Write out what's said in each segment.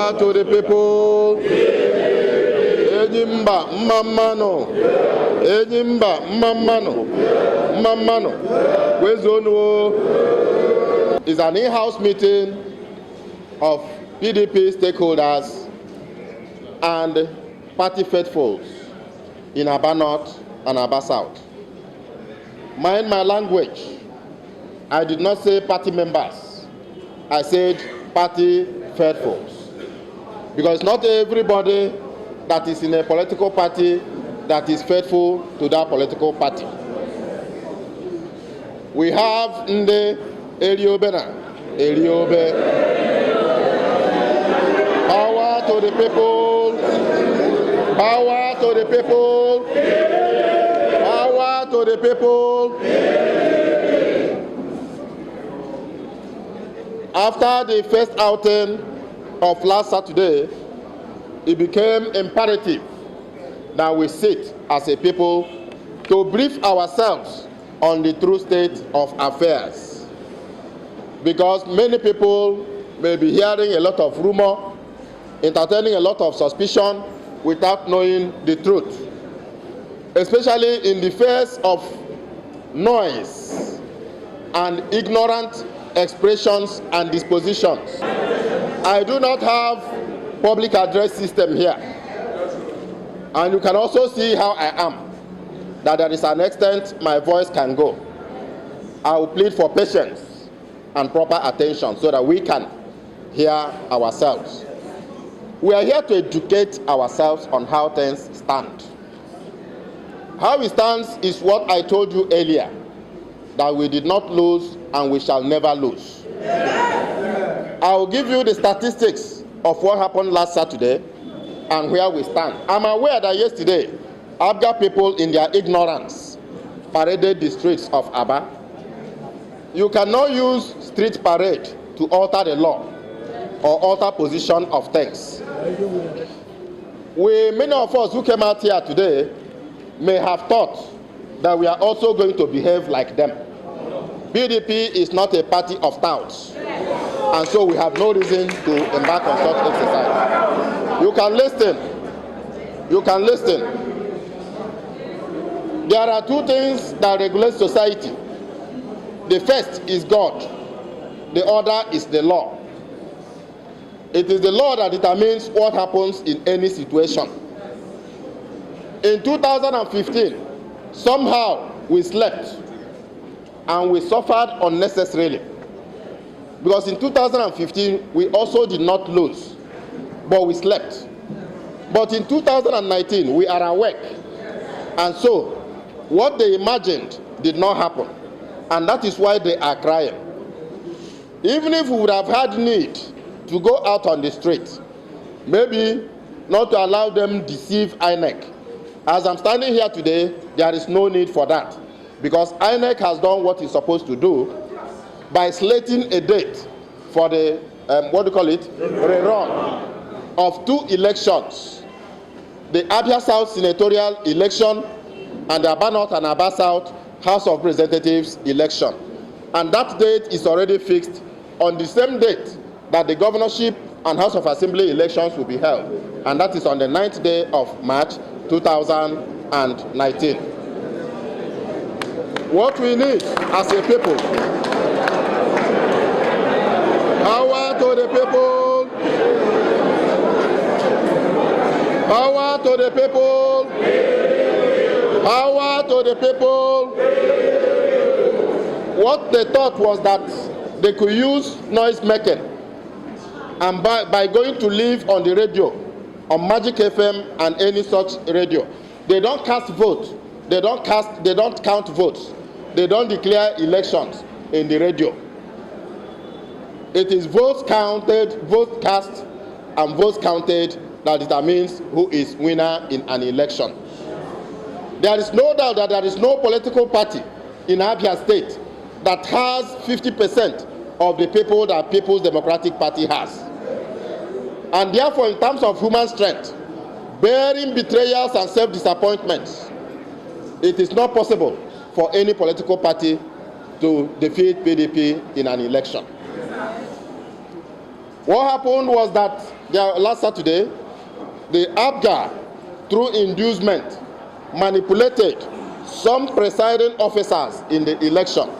Power to the people. Enyimba Mamano. Enyimba Mamano. Mamano. Wezonwo is an in-house meeting of PDP stakeholders and party faithfuls in Aba North and Aba South. Mind my language. I did not say party members. I said party faithfuls. Because not everybody that is in a political party that is faithful to that political party. We have Nde Eriobe. Power to the people. Power to the people. Power to the people. After the first outing of last Saturday, it became imperative that we sit as a people to brief ourselves on the true state of affairs. Because many people may be hearing a lot of rumor, entertaining a lot of suspicion without knowing the truth. Especially in the face of noise and ignorant expressions and dispositions. I do not have public address system here. And you can also see how I am, that there is an extent my voice can go. I will plead for patience and proper attention so that we can hear ourselves. We are here to educate ourselves on how things stand. How it stands is what I told you earlier, that we did not lose and we shall never lose. I will give you the statistics of what happened last Saturday and where we stand. I'm aware that yesterday, Abga people in their ignorance paraded the streets of Aba. You cannot use street parade to alter the law or alter position of things. Many of us who came out here today may have thought that we are also going to behave like them. PDP is not a party of touts, and so we have no reason to embark on such exercise. You can listen. You can listen. There are two things that regulate society. The first is God. The other is the law. It is the law that determines what happens in any situation. In 2015, somehow we slept and we suffered unnecessarily. Because in 2015, we also did not lose, but we slept. But in 2019, we are awake. And so, what they imagined did not happen. And that is why they are crying. Even if we would have had need to go out on the street, maybe not to allow them deceive INEC. As I'm standing here today, there is no need for that, because INEC has done what it's supposed to do by slating a date for the, rerun of two elections, the Abia South senatorial election and the Aba North and Aba South House of Representatives election. And that date is already fixed on the same date that the governorship and House of Assembly elections will be held, and that is on the 9th day of March 2019. What we need as a people, power to the people, power to the people, power to the people. What they thought was that they could use noise making, and by going to live on the radio, on Magic FM and any such radio, they don't cast votes, they don't count votes, they don't declare elections in the radio. It is votes counted, votes cast, and votes counted that determines who is winner in an election. There is no doubt that there is no political party in Abia State that has 50% of the people that People's Democratic Party has. And therefore, in terms of human strength, bearing betrayals and self-disappointments, it is not possible for any political party to defeat PDP in an election. What happened was that last Saturday, the APGA, through inducement, manipulated some presiding officers in the election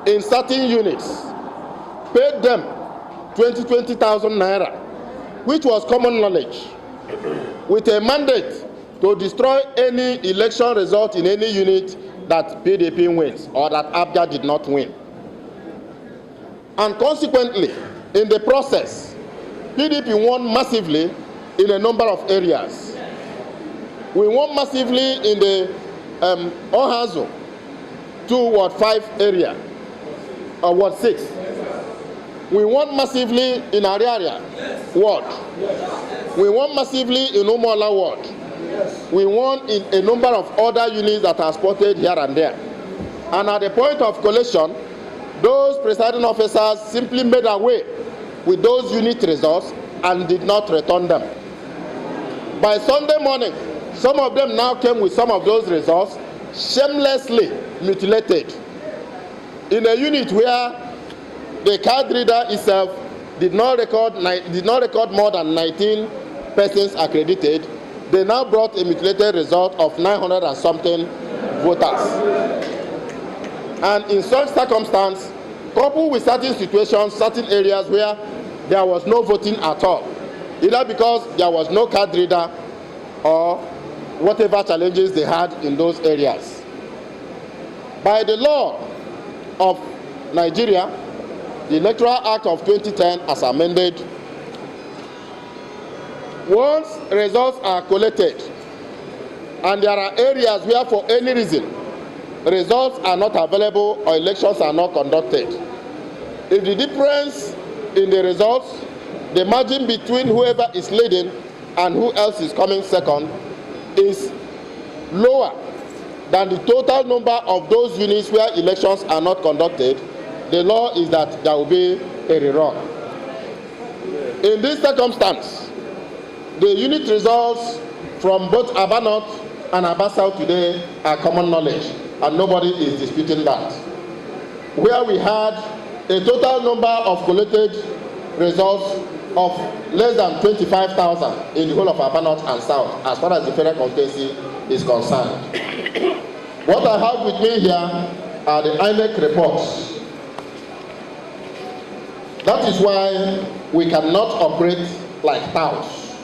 in certain units, paid them 20,000 naira, which was common knowledge, with a mandate to destroy any election result in any unit that PDP wins or that APGA did not win. And consequently, in the process, PDP won massively in a number of areas. We won massively in the Ohazo 2 Ward 5 area, or Ward 6. We won massively in Ariaria Ward. We won massively in Umola Ward. We won in a number of other units that are spotted here and there. And at the point of collation, those presiding officers simply made away with those unit results and did not return them. By Sunday morning, some of them now came with some of those results shamelessly mutilated. In a unit where the card reader itself did not record more than 19 persons accredited, they now brought a mutilated result of 900 and something voters. And in such circumstance, coupled with certain situations, certain areas where there was no voting at all, either because there was no card reader or whatever challenges they had in those areas. By the law of Nigeria, the Electoral Act of 2010 as amended, once results are collected and there are areas where for any reason results are not available or elections are not conducted, if the difference in the results, the margin between whoever is leading and who else is coming second, is lower than the total number of those units where elections are not conducted, the law is that there will be a rerun. In this circumstance, the unit results from both Aba North and Aba South today are common knowledge, and nobody is disputing that. Where we had a total number of collated results of less than 25,000 in the whole of Aba North and South, as far as the federal constituency is concerned. What I have with me here are the INEC reports. That is why we cannot operate like touts.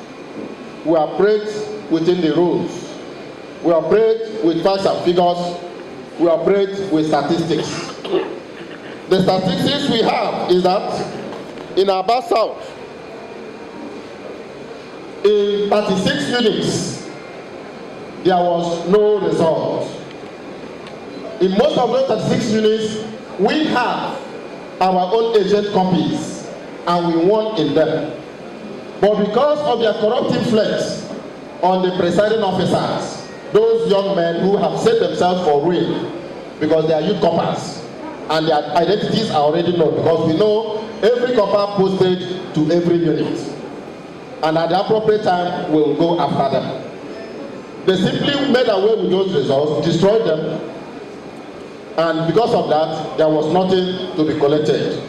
We operate within the rules. We operate with facts and figures. We operate with statistics. The statistics we have is that in Aba South, in 36 units, there was no result. In most of those 36 units, we have our own agent copies, and we won in them. But because of their corrupt influence on the presiding officers, those young men who have set themselves for ruin because they are youth coppers and their identities are already known, because we know every copper posted to every unit, and at the appropriate time we will go after them. They simply made away with those results, destroyed them, and because of that, there was nothing to be collected.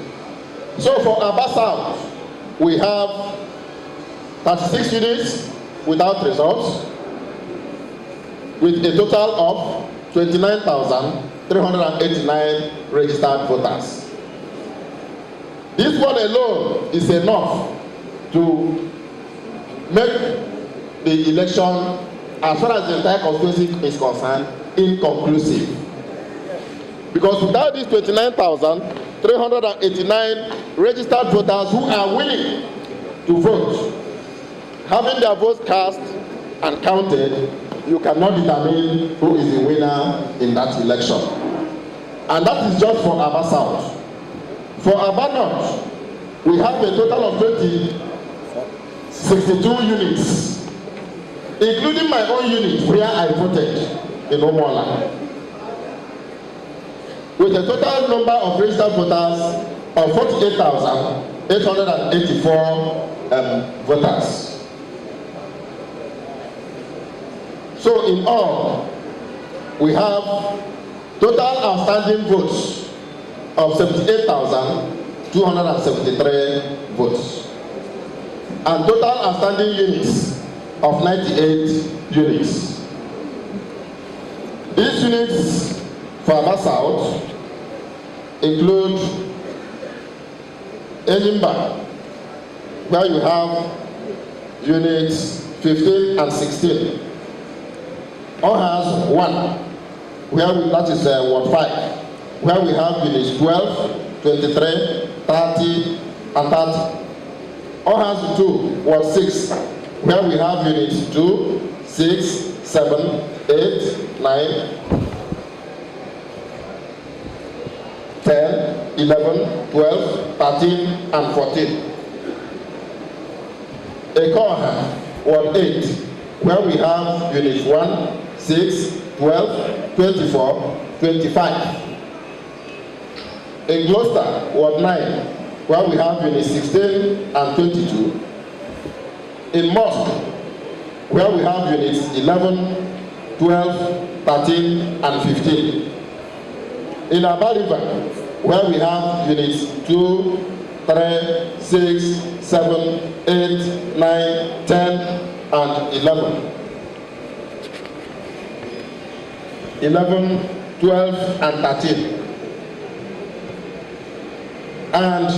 So for Aba South, we have 36 units without results, with a total of 29,389 registered voters. This one alone is enough to make the election, as far as the entire constituency is concerned, inconclusive. Because without these 29,389 registered voters who are willing to vote, having their votes cast and counted, you cannot determine who is the winner in that election. And that is just for Aba South. For Aba North, we have a total of 62 units, including my own unit where I voted in Omola, with a total number of registered voters of 48,884 voters. So in all, we have total outstanding votes of 78,273 votes. And total outstanding units of 98 units. These units for Aba South include Enyimba, where you have units 15 and 16. Ohas 1, that is Ward 5, where we have units 12, 23, 30, and 30. Ohas 2, Ward 6, where we have units 2, 6, 7, 8, 9, 10, 11, 12, 13, and 14. Ekoha, Ward 8, where we have units 1, 6, 12, 24, 25. In Gloucester, Ward 9, where we have units 16 and 22. In Mosque, where we have units 11, 12, 13, and 15. In Aba River, where we have units 2, 3, 6, 7, 8, 9, 10, and 11. 11, 12, and 13. And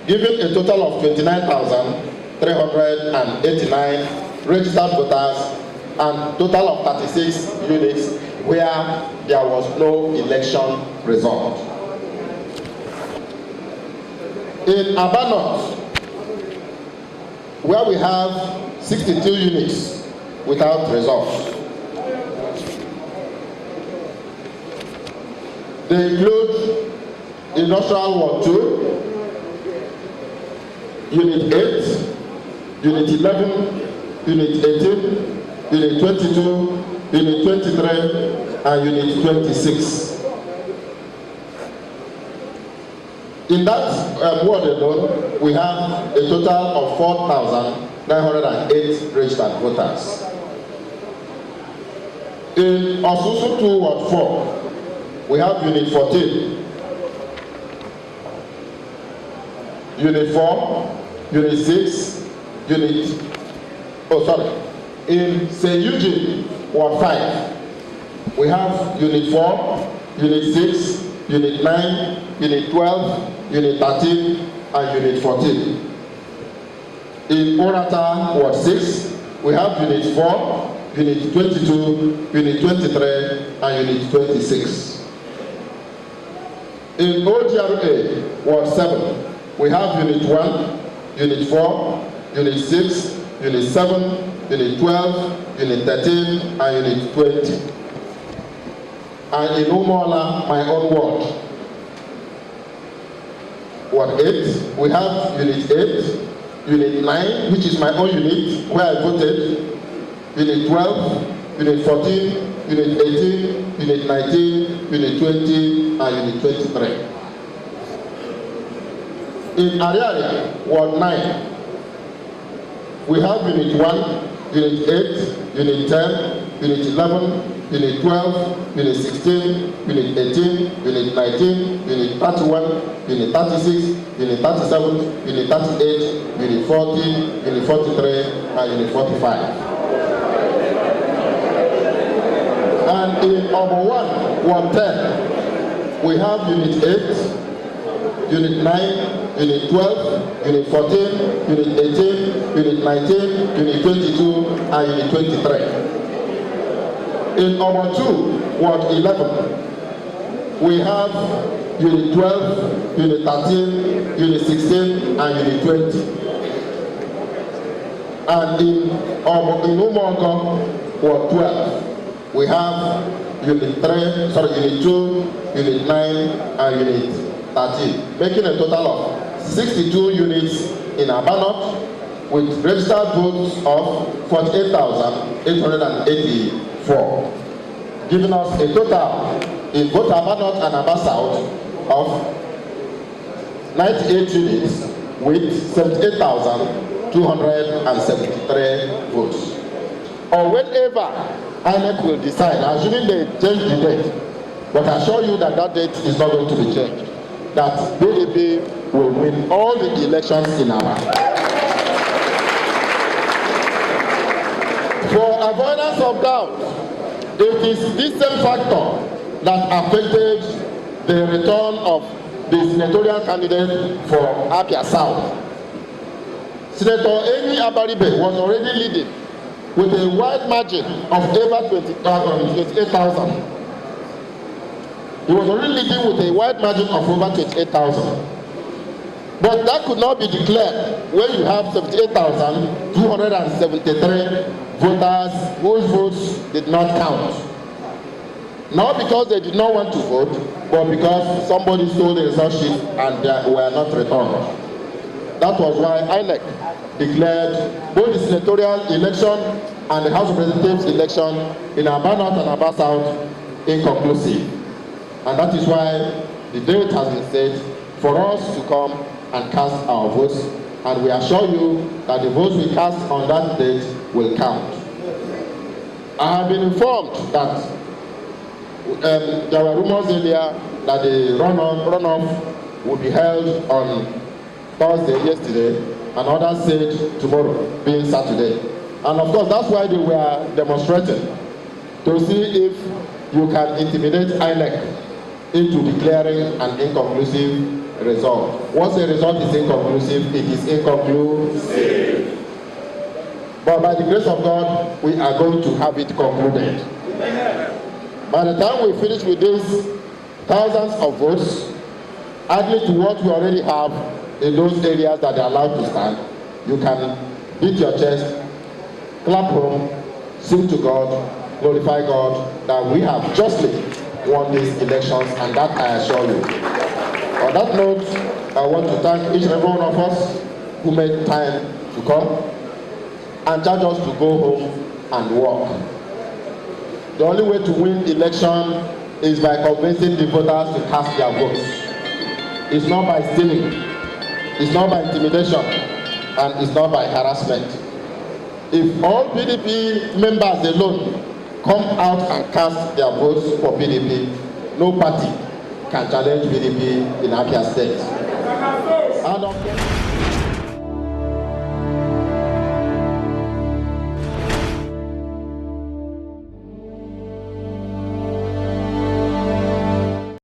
giving a total of 29,389 registered voters and total of 36 units where there was no election result. In Aba North, where we have 62 units without results. They include Industrial Ward 2, Unit 8, Unit 11, Unit 18, Unit 22, Unit 23, and Unit 26. In that ward alone, we have a total of 4,908 registered voters. In Osusu 2 Ward 4, we have Unit 14, Unit 4, Unit 6, in St. Eugene, Ward 5, we have Unit 4, Unit 6, Unit 9, Unit 12, Unit 13, and Unit 14. In Orata, Ward 6, we have Unit 4, Unit 22, Unit 23, and Unit 26. In OGRA, Ward 7, we have Unit 1, Unit 4, Unit 6, Unit 7, Unit 12, Unit 13, and Unit 20. And in Umuola, my own ward, Ward 8, we have Unit 8, Unit 9, which is my own unit, where I voted, Unit 12, Unit 14, Unit 18, Unit 19, Unit 20, and Unit 23. In Ariaria, Ward 9, we have Unit 1, Unit 8, Unit 10, Unit 11, Unit 12, Unit 16, Unit 18, Unit 19, Unit 31, Unit 36, Unit 37, Unit 38, Unit 40, Unit 43, and Unit 45. And in Obo 1, Ward 10, we have Unit 8, Unit 9, Unit 12, Unit 14, Unit 18, Unit 19, Unit 22, and Unit 23. In Obo 2, Ward 11, we have Unit 12, Unit 13, Unit 16, and Unit 20. And in Umuogo, Ward 12, we have Unit 2, Unit 9, and Unit 13, making a total of 62 units in Aba North with registered votes of 48,884, giving us a total in both Aba North and Aba South of 98 units with 78,273 votes. Or whenever INEC will decide, assuming they change the date, but I assure you that that date is not going to be changed. that PDP will win all the elections in Aba. For avoidance of doubt, it is this same factor that affected the return of the senatorial candidate for Abia South. Senator Amy Abaribe was already leading with a wide margin of over 28,000. He was already leading with a wide margin of over 28,000. But that could not be declared when you have 78,273 voters whose votes did not count. Not because they did not want to vote, but because somebody stole the result sheet and they were not returned. That was why INEC declared both the senatorial election and the House of Representatives election in Aba North and Aba South inconclusive. And that is why the date has been set for us to come and cast our votes. And we assure you that the votes we cast on that date will count. I have been informed that there were rumors earlier that the runoff would be held on Thursday yesterday, and others said tomorrow, being Saturday. And of course, that's why they were demonstrating, to see if you can intimidate INEC into declaring an inconclusive result. Once a result is inconclusive, it is inconclusive. But by the grace of God, we are going to have it concluded. By the time we finish with these thousands of votes, added to what we already have in those areas that are allowed to stand, you can beat your chest, clap home, sing to God, glorify God that we have justly won these elections, and that I assure you. On that note, I want to thank each and every one of us who made time to come and charge us to go home and work. The only way to win election is by convincing the voters to cast their votes. It's not by stealing, it's not by intimidation, and it's not by harassment. If all PDP members alone come out and cast their votes for PDP, no party can challenge PDP in Abia State. And